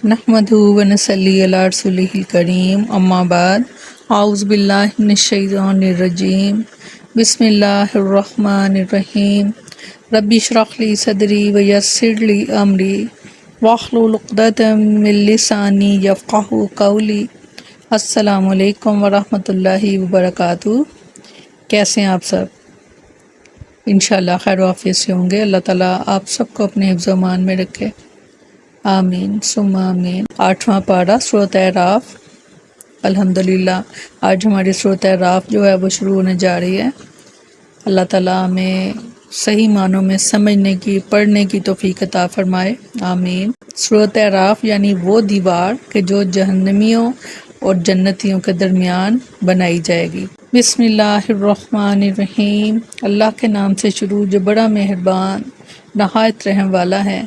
نحمدہ و نصلی علی رسولہ الکریم اما بعد اعوذ باللہ من الشیطان الرجیم بسم اللہ الرحمن الرحیم رب اشرح لی صدری ویسر لی امری واحلل عقدۃ من لسانی یفقہوا قولی۔ السلام علیکم ورحمۃ اللہ وبرکاتہ۔ کیسے ہیں آپ سب؟ انشاءاللہ خیر و عافیت سے ہوں گے۔ اللہ تعالیٰ آپ سب کو اپنے حفظ و امان میں رکھے، آمین ثم آمین۔ 8واں پارہ سورۃ اعراف۔ الحمدللہ آج ہماری سورۃ اعراف جو ہے وہ شروع ہونے جا رہی ہے۔ اللہ تعالیٰ ہمیں صحیح معنوں میں سمجھنے کی، پڑھنے کی توفیق عطا فرمائے، آمین۔ سورۃ اعراف یعنی وہ دیوار کہ جو جہنمیوں اور جنتیوں کے درمیان بنائی جائے گی۔ بسم اللہ الرحمن الرحیم۔ اللہ کے نام سے شروع جو بڑا مہربان نہایت رحم والا ہے۔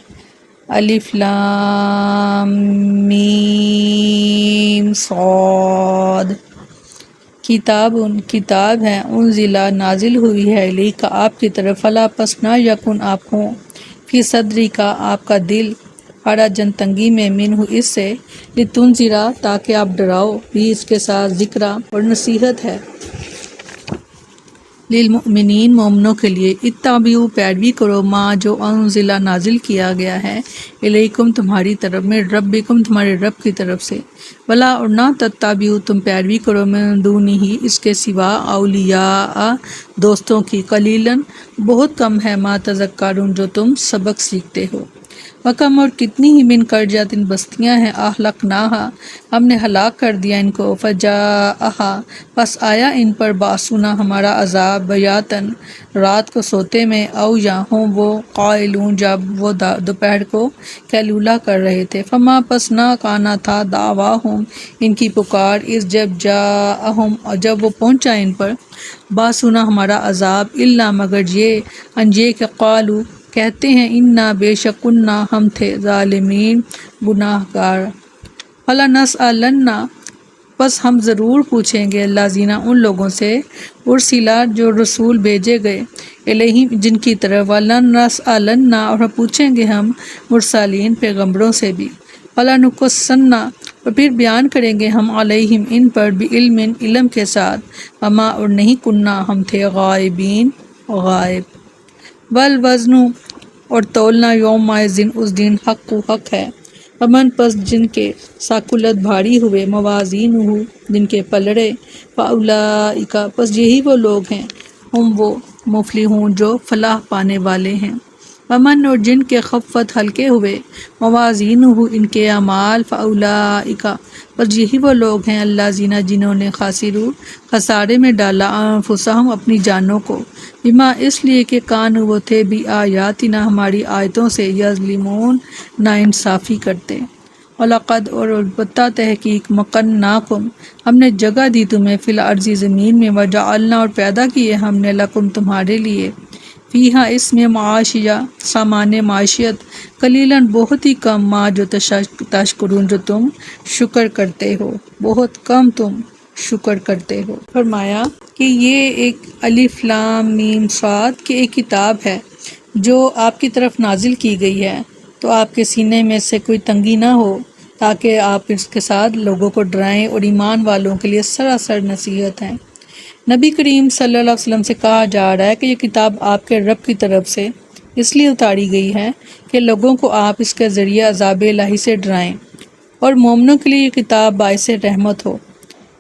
الف لام میم صاد۔ کتاب ہے، انزلہ نازل ہوئی ہے، الیک آپ کی طرف، فلا پس نہ یکن آپ ہوں، فی صدری کا آپ کا دل، حرجن تنگی میں، منہ اس سے، لتنذرا تاکہ آپ ڈراؤ، بھی اس کے ساتھ ذکرہ اور نصیحت ہے، للمؤمنین مومنوں کے لیے، اتبعوا پیروی کرو، ما جو انزلہ نازل کیا گیا ہے، الیکم تمہاری طرف، من ربکم تمہارے رب کی طرف سے، ولا اور نہ تتبعوا تم پیروی کرو، من دونہ اس کے سوا، اولیاء دوستوں کی، قلیلاً بہت کم ہے، ما تذکرون جو تم سبق سیکھتے ہو۔ وکم اور کتنی ہی من قرجاتن بستیاں ہیں، اہلکناہا ہم نے ہلاک کر دیا ان کو، فجاءہا پس آیا ان پر، باسنا ہمارا عذاب، بیاتن رات کو سوتے میں، او یا ہوں وہ، قائلون جب وہ دوپہر کو قیلولہ کر رہے تھے، فما پس نہ کانا تھا، دعواہم ان کی پکار، اس جب جاءہم جب وہ پہنچا ان پر، باسنا ہمارا عذاب، الا مگر یہ، انجے کہ قالو کہتے ہیں، انا بے شک کنا ہم تھے، ظالمین گناہ گار، فلنسألن پس ہم ضرور پوچھیں گے، الذین ان لوگوں سے، ارسلا جو رسول بھیجے گئے، الیہم جن کی طرف، ولنسألن اور پوچھیں گے ہم مرسلین پیغمبروں سے بھی، فلنقصن اور پھر بیان کریں گے ہم، علیہم ان پر، بعلم علم کے ساتھ، وما اور نہیں، کنا ہم تھے، غائبین غائب، والوزن اور تولنا، یومئذ اس دن، حق ہے، فمن پس جن کے، ثقلت بھاری ہوئے، موازینہ جن کے پلڑے، فاولئک پس یہی وہ لوگ ہیں، ہم وہ مفلحون جو فلاح پانے والے ہیں، ومن اور جن کے خفت ہلکے ہوئے، موازینہ ان کے اعمال، فاولئک پس یہی وہ لوگ ہیں، الذین جنہوں نے، خاسروا خسارے میں ڈالا، انفسہم اپنی جانوں کو، بما اس لیے کہ کانوا وہ تھے، بآیاتنا ہماری آیتوں سے، یظلمون ناانصافی کرتے، وَلَقَدْ اور البتہ تحقیق، مَكَّنَّاكُمْ ہم نے جگہ دی تمہیں، فی الارض زمین میں، وَجَعَلْنَا اور پیدا کیے ہم نے، لَكُمْ تمہارے لیے، فیہا اس میں، معاشیہ سامان معاشیت، قلیلاً بہت ہی کم، ما جو تشکرون جو تم شکر کرتے ہو، بہت کم تم شکر کرتے ہو۔ فرمایا کہ یہ ایک الف لام میم صاد کی ایک کتاب ہے جو آپ کی طرف نازل کی گئی ہے، تو آپ کے سینے میں سے کوئی تنگی نہ ہو، تاکہ آپ اس کے ساتھ لوگوں کو ڈرائیں، اور ایمان والوں کے لیے سراسر نصیحت ہے۔ نبی کریم صلی اللہ علیہ وسلم سے کہا جا رہا ہے کہ یہ کتاب آپ کے رب کی طرف سے اس لیے اتاری گئی ہے کہ لوگوں کو آپ اس کے ذریعے عذاب الہی سے ڈرائیں، اور مومنوں کے لیے یہ کتاب باعث رحمت ہو۔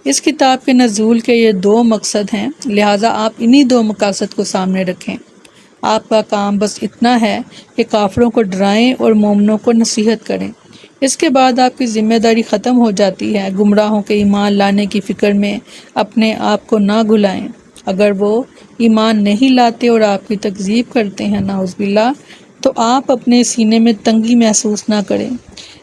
اس کتاب کے نزول کے یہ 2 مقصد ہیں، لہٰذا آپ انہی 2 مقاصد کو سامنے رکھیں۔ آپ کا کام بس اتنا ہے کہ کافروں کو ڈرائیں اور مومنوں کو نصیحت کریں، اس کے بعد آپ کی ذمہ داری ختم ہو جاتی ہے۔ گمراہوں کے ایمان لانے کی فکر میں اپنے آپ کو نہ گھلائیں، اگر وہ ایمان نہیں لاتے اور آپ کی تکذیب کرتے ہیں، نعوذ باللہ، تو آپ اپنے سینے میں تنگی محسوس نہ کریں،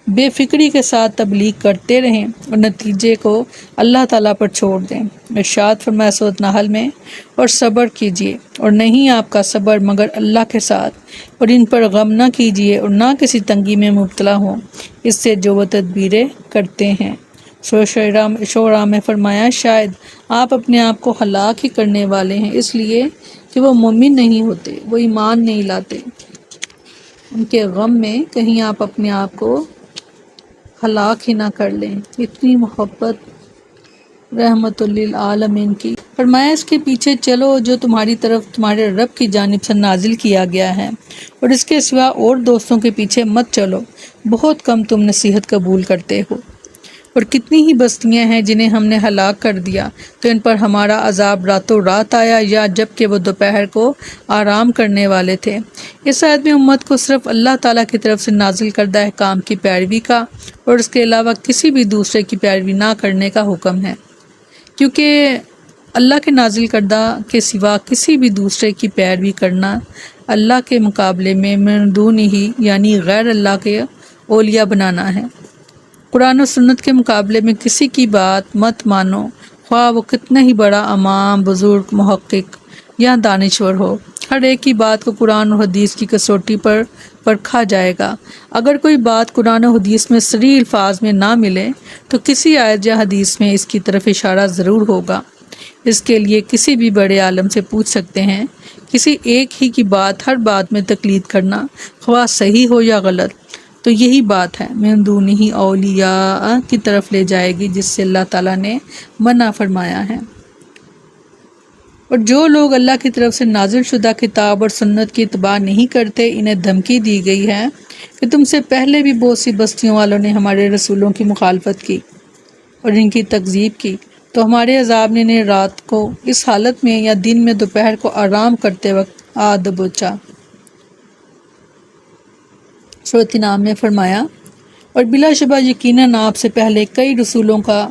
بے فکری کے ساتھ تبلیغ کرتے رہیں، اور نتیجے کو اللہ تعالیٰ پر چھوڑ دیں۔ ارشاد فرمایا سورۃ نحل میں، اور صبر کیجیے، اور نہیں آپ کا صبر مگر اللہ کے ساتھ، اور ان پر غم نہ کیجیے، اور نہ کسی تنگی میں مبتلا ہوں، اس سے جو وہ تدبیریں کرتے ہیں۔ شعراء میں فرمایا، شاید آپ اپنے آپ کو ہلاک ہی کرنے والے ہیں، اس لیے کہ وہ مومن نہیں ہوتے، وہ ایمان نہیں لاتے، ان کے غم میں کہیں آپ اپنے آپ کو ہلاک ہی نہ کر لیں۔ اتنی محبت رحمت للعالمین کی۔ فرمایا اس کے پیچھے چلو جو تمہاری طرف تمہارے رب کی جانب سے نازل کیا گیا ہے، اور اس کے سوا اور دوستوں کے پیچھے مت چلو، بہت کم تم نصیحت قبول کرتے ہو۔ اور کتنی ہی بستیاں ہیں جنہیں ہم نے ہلاک کر دیا تو ان پر ہمارا عذاب راتوں رات آیا یا جب کہ وہ دوپہر کو آرام کرنے والے تھے۔ اس آیت میں امت کو صرف اللہ تعالیٰ کی طرف سے نازل کردہ احکام کی پیروی کا اور اس کے علاوہ کسی بھی دوسرے کی پیروی نہ کرنے کا حکم ہے، کیونکہ اللہ کے نازل کردہ کے سوا کسی بھی دوسرے کی پیروی کرنا اللہ کے مقابلے میں من دونہ ہی یعنی غیر اللہ کے اولیاء بنانا ہے۔ قرآن و سنت کے مقابلے میں کسی کی بات مت مانو، خواہ وہ کتنا ہی بڑا امام، بزرگ، محقق یا دانشور ہو۔ ہر ایک کی بات کو قرآن و حدیث کی کسوٹی پر پرکھا جائے گا۔ اگر کوئی بات قرآن و حدیث میں صریح الفاظ میں نہ ملے تو کسی آیت یا حدیث میں اس کی طرف اشارہ ضرور ہوگا۔ اس کے لیے کسی بھی بڑے عالم سے پوچھ سکتے ہیں۔ کسی ایک ہی کی بات ہر بات میں تقلید کرنا، خواہ صحیح ہو یا غلط، تو یہی بات ہے من دونہ اولیاء کی طرف لے جائے گی جس سے اللہ تعالیٰ نے منع فرمایا ہے۔ اور جو لوگ اللہ کی طرف سے نازل شدہ کتاب اور سنت کی اتباع نہیں کرتے، انہیں دھمکی دی گئی ہے کہ تم سے پہلے بھی بہت سی بستیوں والوں نے ہمارے رسولوں کی مخالفت کی اور ان کی تکذیب کی، تو ہمارے عذاب نے انہیں رات کو اس حالت میں یا دن میں دوپہر کو آرام کرتے وقت آ دبوچا۔ سورۃ انعام میں فرمایا، اور بلا شبہ یقیناً آپ سے پہلے کئی رسولوں کا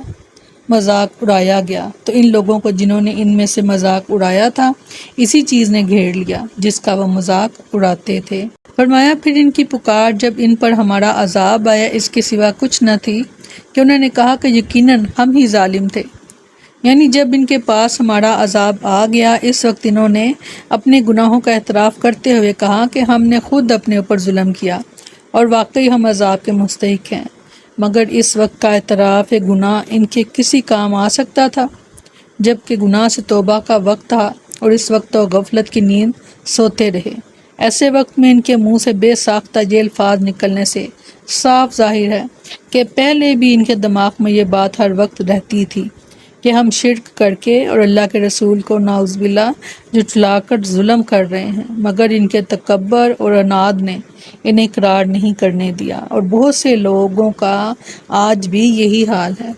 مذاق اڑایا گیا، تو ان لوگوں کو جنہوں نے ان میں سے مذاق اڑایا تھا اسی چیز نے گھیر لیا جس کا وہ مذاق اڑاتے تھے۔ فرمایا پھر ان کی پکار جب ان پر ہمارا عذاب آیا اس کے سوا کچھ نہ تھی کہ انہوں نے کہا کہ یقیناً ہم ہی ظالم تھے، یعنی جب ان کے پاس ہمارا عذاب آ گیا اس وقت انہوں نے اپنے گناہوں کا اعتراف کرتے ہوئے کہا کہ ہم نے خود اپنے اوپر ظلم کیا اور واقعی ہم عذاب کے مستحق ہیں۔ مگر اس وقت کا اعتراف گناہ ان کے کسی کام آ سکتا تھا جب کہ گناہ سے توبہ کا وقت تھا، اور اس وقت تو غفلت کی نیند سوتے رہے۔ ایسے وقت میں ان کے منہ سے بے ساختہ یہ الفاظ نکلنے سے صاف ظاہر ہے کہ پہلے بھی ان کے دماغ میں یہ بات ہر وقت رہتی تھی کہ ہم شرک کر کے اور اللہ کے رسول کو نعوذ باللہ جھٹلا کر ظلم کر رہے ہیں، مگر ان کے تکبر اور عناد نے انہیں اقرار نہیں کرنے دیا۔ اور بہت سے لوگوں کا آج بھی یہی حال ہے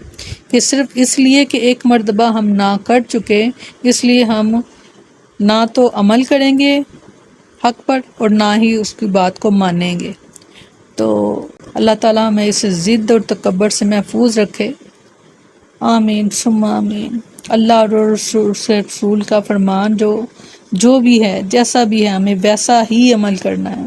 کہ صرف اس لیے کہ ایک مرتبہ ہم نہ کر چکے اس لیے ہم نہ تو عمل کریں گے حق پر اور نہ ہی اس کی بات کو مانیں گے۔ تو اللہ تعالیٰ ہمیں اس ضد اور تکبر سے محفوظ رکھے، آمین ثم آمین۔ اللہ اور رسول کا فرمان جو بھی ہے جیسا بھی ہے ہمیں ویسا ہی عمل کرنا ہے،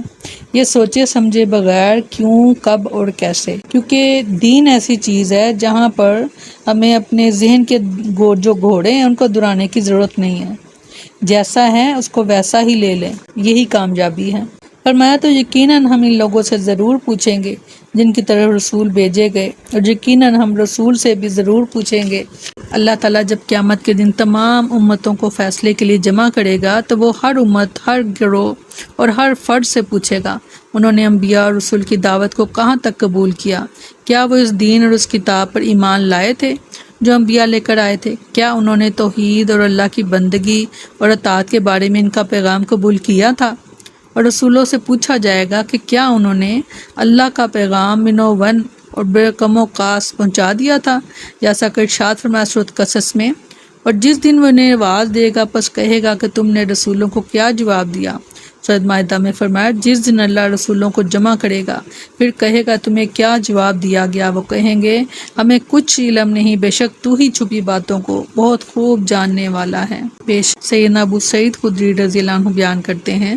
یہ سوچے سمجھے بغیر کیوں، کب اور کیسے، کیونکہ دین ایسی چیز ہے جہاں پر ہمیں اپنے ذہن کے جو گھوڑے ہیں ان کو دہرانے کی ضرورت نہیں ہے، جیسا ہے اس کو ویسا ہی لے لیں، یہی کامیابی ہے۔ فرمایا تو یقیناً ہم ان لوگوں سے ضرور پوچھیں گے جن کی طرف رسول بھیجے گئے، اور یقیناً ہم رسول سے بھی ضرور پوچھیں گے۔ اللہ تعالیٰ جب قیامت کے دن تمام امتوں کو فیصلے کے لیے جمع کرے گا تو وہ ہر امت، ہر گروہ اور ہر فرد سے پوچھے گا انہوں نے انبیاء اور رسول کی دعوت کو کہاں تک قبول کیا؟ کیا وہ اس دین اور اس کتاب پر ایمان لائے تھے جو انبیاء لے کر آئے تھے؟ کیا انہوں نے توحید اور اللہ کی بندگی اور اطاعت کے بارے میں ان کا پیغام قبول کیا تھا؟ اور رسولوں سے پوچھا جائے گا کہ کیا انہوں نے اللہ کا پیغام من و ون اور بے کم و قاص پہنچا دیا تھا، جیسا کہ ارشاد فرمایا سورۃ قصص میں، اور جس دن وہ انہیں آواز دے گا پس کہے گا کہ تم نے رسولوں کو کیا جواب دیا۔ سورۃ مائدہ میں فرمایا جس دن اللہ رسولوں کو جمع کرے گا پھر کہے گا تمہیں کیا جواب دیا گیا؟ وہ کہیں گے ہمیں کچھ علم نہیں، بے شک تو ہی چھپی باتوں کو بہت خوب جاننے والا ہے۔ بے شک سیدنا ابو سعید خدری رضی اللہ عنہ بیان کرتے ہیں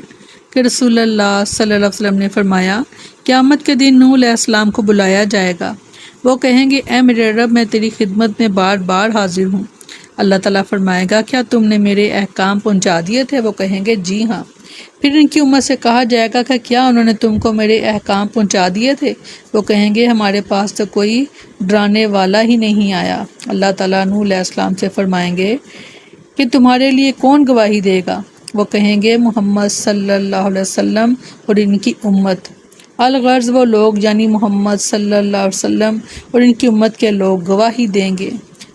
کہ رسول اللہ صلی اللہ علیہ وسلم نے فرمایا قیامت کے دن نوح علیہ السلام کو بلایا جائے گا، وہ کہیں گے اے میرے رب میں تیری خدمت میں بار بار حاضر ہوں۔ اللہ تعالیٰ فرمائے گا کیا تم نے میرے احکام پہنچا دیے تھے؟ وہ کہیں گے جی ہاں۔ پھر ان کی امت سے کہا جائے گا کہ کیا انہوں نے تم کو میرے احکام پہنچا دیے تھے؟ وہ کہیں گے ہمارے پاس تو کوئی ڈرانے والا ہی نہیں آیا۔ اللہ تعالیٰ نوح علیہ السلام سے فرمائیں گے کہ تمہارے لیے کون گواہی دے گا؟ وہ کہیں گے محمد صلی اللہ علیہ وسلم اور ان کی امت۔ الغرض وہ لوگ یعنی محمد صلی اللہ علیہ وسلم اور ان کی امت کے لوگ گواہی دیں گے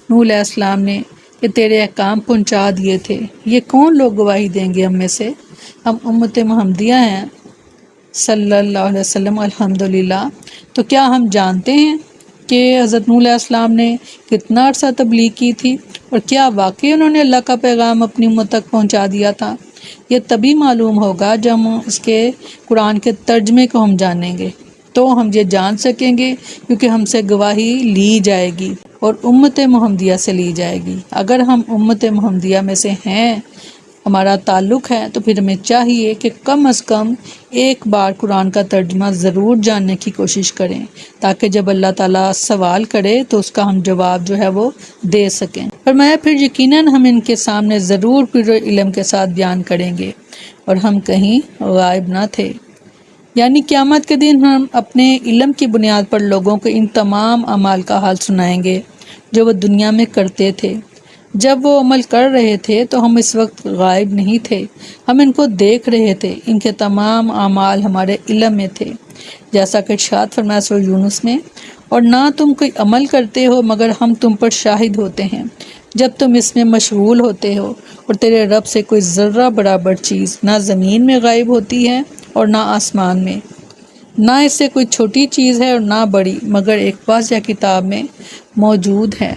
نوح علیہ السلام نے کہ تیرے احکام پہنچا دیے تھے۔ یہ کون لوگ گواہی دیں گے ہم میں سے؟ ہم امت محمدیہ ہیں صلی اللہ علیہ وسلم الحمدللہ۔ تو کیا ہم جانتے ہیں کہ حضرت نوح علیہ السلام نے کتنا عرصہ تبلیغ کی تھی اور کیا واقعی انہوں نے اللہ کا پیغام اپنی امت تک پہنچا دیا تھا؟ یہ تبھی معلوم ہوگا جب ہم اس کے قرآن کے ترجمے کو ہم جانیں گے، تو ہم یہ جان سکیں گے، کیونکہ ہم سے گواہی لی جائے گی اور امت محمدیہ سے لی جائے گی۔ اگر ہم امت محمدیہ میں سے ہیں، ہمارا تعلق ہے، تو پھر ہمیں چاہیے کہ کم از کم ایک بار قرآن کا ترجمہ ضرور جاننے کی کوشش کریں، تاکہ جب اللہ تعالیٰ سوال کرے تو اس کا ہم جواب جو ہے وہ دے سکیں۔ فرمایا پھر یقیناً ہم ان کے سامنے ضرور پر علم کے ساتھ بیان کریں گے اور ہم کہیں غائب نہ تھے۔ یعنی قیامت کے دن ہم اپنے علم کی بنیاد پر لوگوں کو ان تمام اعمال کا حال سنائیں گے جو وہ دنیا میں کرتے تھے۔ جب وہ عمل کر رہے تھے تو ہم اس وقت غائب نہیں تھے، ہم ان کو دیکھ رہے تھے، ان کے تمام اعمال ہمارے علم میں تھے، جیسا کہ ارشاد فرمایا سورہ یونس میں، اور نہ تم کوئی عمل کرتے ہو مگر ہم تم پر شاہد ہوتے ہیں جب تم اس میں مشغول ہوتے ہو، اور تیرے رب سے کوئی ذرہ برابر چیز نہ زمین میں غائب ہوتی ہے اور نہ آسمان میں، نہ اس سے کوئی چھوٹی چیز ہے اور نہ بڑی، مگر ایک واضح کتاب میں موجود ہے۔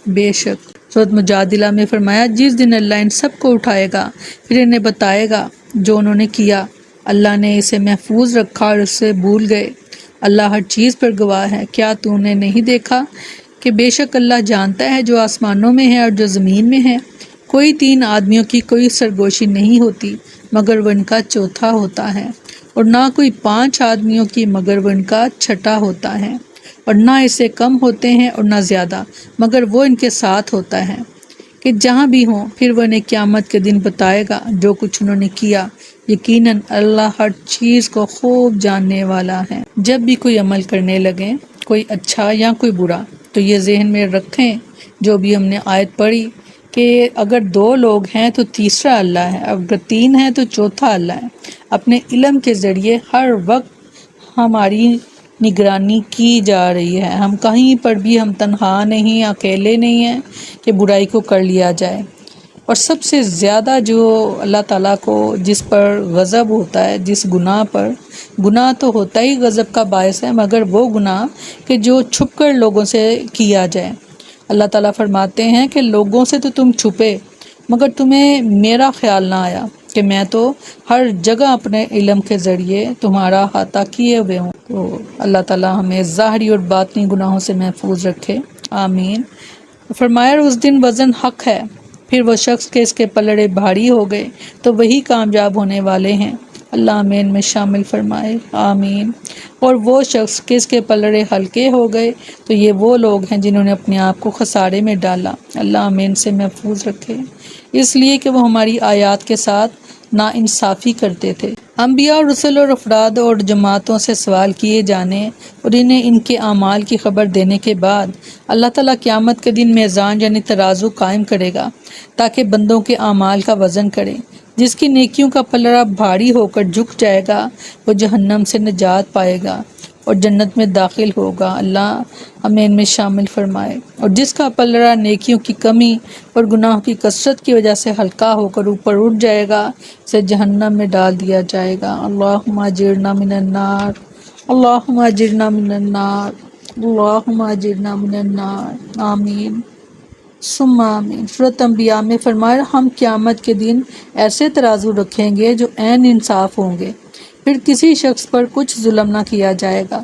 بے شک سورۃ مجادلہ میں فرمایا جس دن اللہ ان سب کو اٹھائے گا پھر انہیں بتائے گا جو انہوں نے کیا، اللہ نے اسے محفوظ رکھا اور اس سے بھول گئے، اللہ ہر چیز پر گواہ ہے۔ کیا تو نے نہیں دیکھا کہ بے شک اللہ جانتا ہے جو آسمانوں میں ہے اور جو زمین میں ہے؟ کوئی تین آدمیوں کی کوئی سرگوشی نہیں ہوتی مگر وہ ان کا چوتھا ہوتا ہے، اور نہ کوئی پانچ آدمیوں کی مگر وہ ان کا چھٹا ہوتا ہے، اور نہ اس سے کم ہوتے ہیں اور نہ زیادہ مگر وہ ان کے ساتھ ہوتا ہے کہ جہاں بھی ہوں۔ پھر وہ انہیں قیامت کے دن بتائے گا جو کچھ انہوں نے کیا، یقیناً اللہ ہر چیز کو خوب جاننے والا ہے۔ جب بھی کوئی عمل کرنے لگیں، کوئی اچھا یا کوئی برا، تو یہ ذہن میں رکھیں جو بھی ہم نے آیت پڑھی کہ اگر دو لوگ ہیں تو تیسرا اللہ ہے، اگر تین ہیں تو چوتھا اللہ ہے۔ اپنے علم کے ذریعے ہر وقت ہماری نگرانی کی جا رہی ہے، ہم کہیں پر بھی ہم تنہا نہیں، اکیلے نہیں ہیں کہ برائی کو کر لیا جائے۔ اور سب سے زیادہ جو اللہ تعالیٰ کو جس پر غضب ہوتا ہے، جس گناہ پر، گناہ تو ہوتا ہی غضب کا باعث ہے، مگر وہ گناہ کہ جو چھپ کر لوگوں سے کیا جائے۔ اللہ تعالیٰ فرماتے ہیں کہ لوگوں سے تو تم چھپے مگر تمہیں میرا خیال نہ آیا کہ میں تو ہر جگہ اپنے علم کے ذریعے تمہارا احاطہ کیے ہوئے ہوں۔ تو اللہ تعالیٰ ہمیں ظاہری اور باطنی گناہوں سے محفوظ رکھے، آمین۔ فرمایا اس دن وزن حق ہے، پھر وہ شخص کے اس کے پلڑے بھاری ہو گئے تو وہی کامیاب ہونے والے ہیں، اللہ آمین میں شامل فرمائے، آمین۔ اور وہ شخص کے اس کے پلڑے ہلکے ہو گئے تو یہ وہ لوگ ہیں جنہوں نے اپنے آپ کو خسارے میں ڈالا، اللہ آمین سے محفوظ رکھے، اس لیے کہ وہ ہماری آیات کے ساتھ ناانصافی کرتے تھے۔ انبیاء اور رسل اور افراد اور جماعتوں سے سوال کیے جانے اور انہیں ان کے اعمال کی خبر دینے کے بعد اللہ تعالیٰ قیامت کے دن میزان یعنی ترازو قائم کرے گا تاکہ بندوں کے اعمال کا وزن کرے۔ جس کی نیکیوں کا پلڑا بھاری ہو کر جھک جائے گا وہ جہنم سے نجات پائے گا اور جنت میں داخل ہوگا، اللہ ہمیں ان میں شامل فرمائے۔ اور جس کا پلڑا نیکیوں کی کمی اور گناہوں کی کثرت کی وجہ سے ہلکا ہو کر اوپر اٹھ جائے گا اسے جہنم میں ڈال دیا جائے گا، اللہم اجرنا من النار، اللہم اجرنا من النار، اللہم اجرنا من النار، آمین ثم آمین۔ سورۃ انبیاء میں فرمایا ہم قیامت کے دن ایسے ترازو رکھیں گے جو عین انصاف ہوں گے، پھر کسی شخص پر کچھ ظلم نہ کیا جائے گا،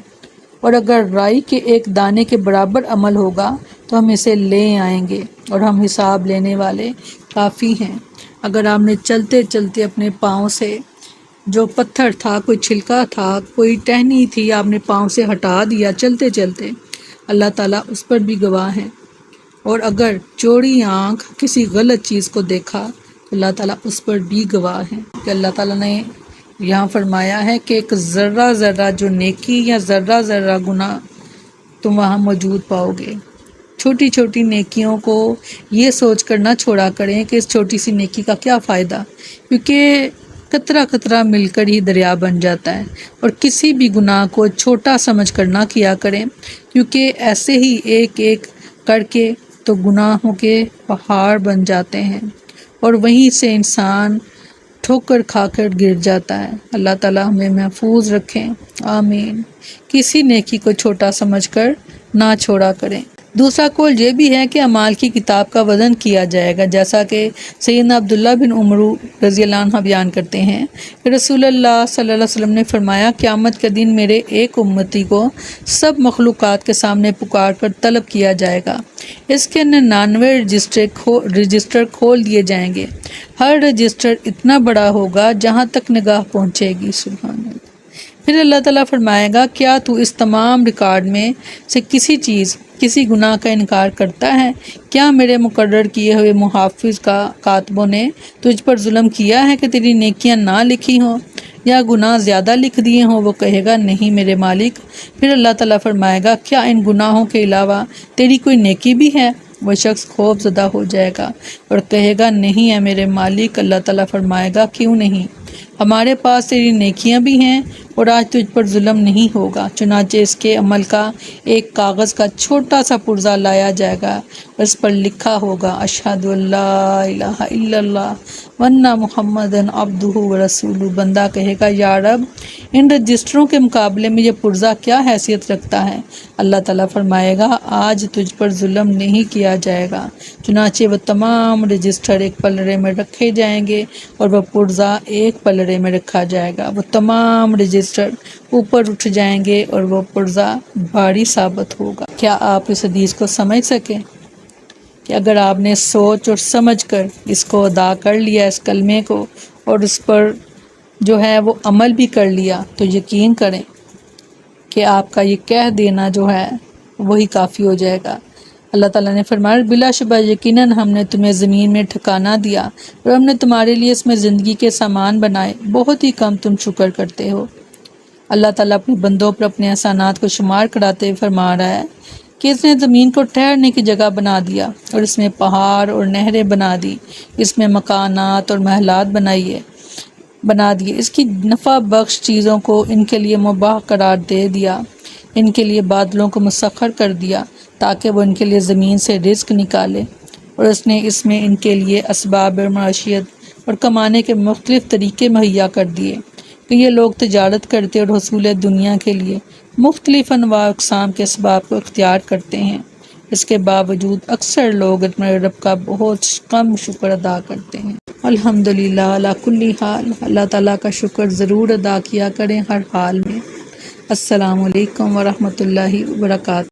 اور اگر رائی کے ایک دانے کے برابر عمل ہوگا تو ہم اسے لے آئیں گے اور ہم حساب لینے والے کافی ہیں۔ اگر آپ نے چلتے چلتے اپنے پاؤں سے جو پتھر تھا، کوئی چھلکا تھا، کوئی ٹہنی تھی، آپ نے پاؤں سے ہٹا دیا چلتے چلتے، اللہ تعالیٰ اس پر بھی گواہ ہے۔ اور اگر چوڑی آنکھ کسی غلط چیز کو دیکھا تو اللہ تعالیٰ اس پر بھی گواہ ہے کہ اللہ تعالیٰ نے یہاں فرمایا ہے کہ ایک ذرہ ذرہ جو نیکی یا ذرہ ذرہ گناہ تم وہاں موجود پاؤ گے۔ چھوٹی چھوٹی نیکیوں کو یہ سوچ کر نہ چھوڑا کریں کہ اس چھوٹی سی نیکی کا کیا فائدہ، کیونکہ قطرہ قطرہ مل کر ہی دریا بن جاتا ہے۔ اور کسی بھی گناہ کو چھوٹا سمجھ کر نہ کیا کریں، کیونکہ ایسے ہی ایک ایک کر کے تو گناہوں کے پہاڑ بن جاتے ہیں اور وہیں سے انسان ٹھوکر کھا کر گر جاتا ہے۔ اللہ تعالیٰ ہمیں محفوظ رکھیں، آمین۔ کسی نیکی کو چھوٹا سمجھ کر نہ چھوڑا کریں۔ دوسرا قول یہ بھی ہے کہ اعمال کی کتاب کا وزن کیا جائے گا، جیسا کہ سیدنا عبداللہ بن عمر رضی اللہ عنہ بیان کرتے ہیں کہ رسول اللہ صلی اللہ علیہ وسلم نے فرمایا، قیامت کے دن میرے ایک امتی کو سب مخلوقات کے سامنے پکار کر طلب کیا جائے گا، اس کے 99 رجسٹر کھول دیے جائیں گے، ہر رجسٹر اتنا بڑا ہوگا جہاں تک نگاہ پہنچے گی، سبحان اللہ۔ پھر اللہ تعالیٰ فرمائے گا، کیا تو اس تمام ریکارڈ میں سے کسی گناہ کا انکار کرتا ہے؟ کیا میرے مقرر کیے ہوئے محافظ کاتبوں نے تجھ پر ظلم کیا ہے کہ تیری نیکیاں نہ لکھی ہوں یا گناہ زیادہ لکھ دیے ہوں؟ وہ کہے گا، نہیں میرے مالک۔ پھر اللہ تعالیٰ فرمائے گا، کیا ان گناہوں کے علاوہ تیری کوئی نیکی بھی ہے؟ وہ شخص خوف زدہ ہو جائے گا اور کہے گا، نہیں ہے میرے مالک۔ اللہ تعالیٰ فرمائے گا، کیوں نہیں؟ ہمارے پاس تیری نیکیاں بھی ہیں اور آج تجھ پر ظلم نہیں ہوگا۔ چنانچہ اس کے عمل کا ایک کاغذ کا چھوٹا سا پرزہ لایا جائے گا، اس پر لکھا ہوگا، اشہد ان لا الہ الا اللہ وان محمد عبدہ ورسولہ۔ بندہ کہے گا، یا رب، ان رجسٹروں کے مقابلے میں یہ پرزہ کیا حیثیت رکھتا ہے؟ اللہ تعالیٰ فرمائے گا، آج تجھ پر ظلم نہیں کیا جائے گا۔ چنانچہ وہ تمام رجسٹر ایک پلڑے میں رکھے جائیں گے اور وہ پرزہ ایک پلڑے میں رکھا جائے گا۔ وہ تمام رجسٹر اوپر اٹھ جائیں گے اور وہ پرزہ بھاری ثابت ہوگا۔ کیا آپ اس حدیث کو سمجھ سکیں کہ اگر آپ نے سوچ اور سمجھ کر اس کو ادا کر لیا، اس کلمے کو، اور اس پر جو ہے وہ عمل بھی کر لیا، تو یقین کریں کہ آپ کا یہ کہہ دینا جو ہے وہی کافی ہو جائے گا۔ اللہ تعالیٰ نے فرمایا، بلا شبہ یقیناً ہم نے تمہیں زمین میں ٹھکانہ دیا اور ہم نے تمہارے لیے اس میں زندگی کے سامان بنائے، بہت ہی کم تم شکر کرتے ہو۔ اللہ تعالیٰ اپنے بندوں پر اپنے احسانات کو شمار کراتے ہوئے فرما رہا ہے کہ اس نے زمین کو ٹھہرنے کی جگہ بنا دیا اور اس میں پہاڑ اور نہریں بنا دی، اس میں مکانات اور محلات بنا دیے، اس کی نفع بخش چیزوں کو ان کے لیے مباح قرار دے دیا، ان کے لیے بادلوں کو مسخر کر دیا تاکہ وہ ان کے لیے زمین سے رزق نکالے، اور اس نے اس میں ان کے لیے اسباب معیشت اور کمانے کے مختلف طریقے مہیا کر دیے کہ یہ لوگ تجارت کرتے اور حصول دنیا کے لیے مختلف انواع اقسام کے اسباب کو اختیار کرتے ہیں۔ اس کے باوجود اکثر لوگ اپنے رب کا بہت کم شکر ادا کرتے ہیں۔ الحمدللہ علی کل حال، اللہ تعالیٰ کا شکر ضرور ادا کیا کریں ہر حال میں۔ السلام علیکم ورحمۃ اللہ وبرکاتہ۔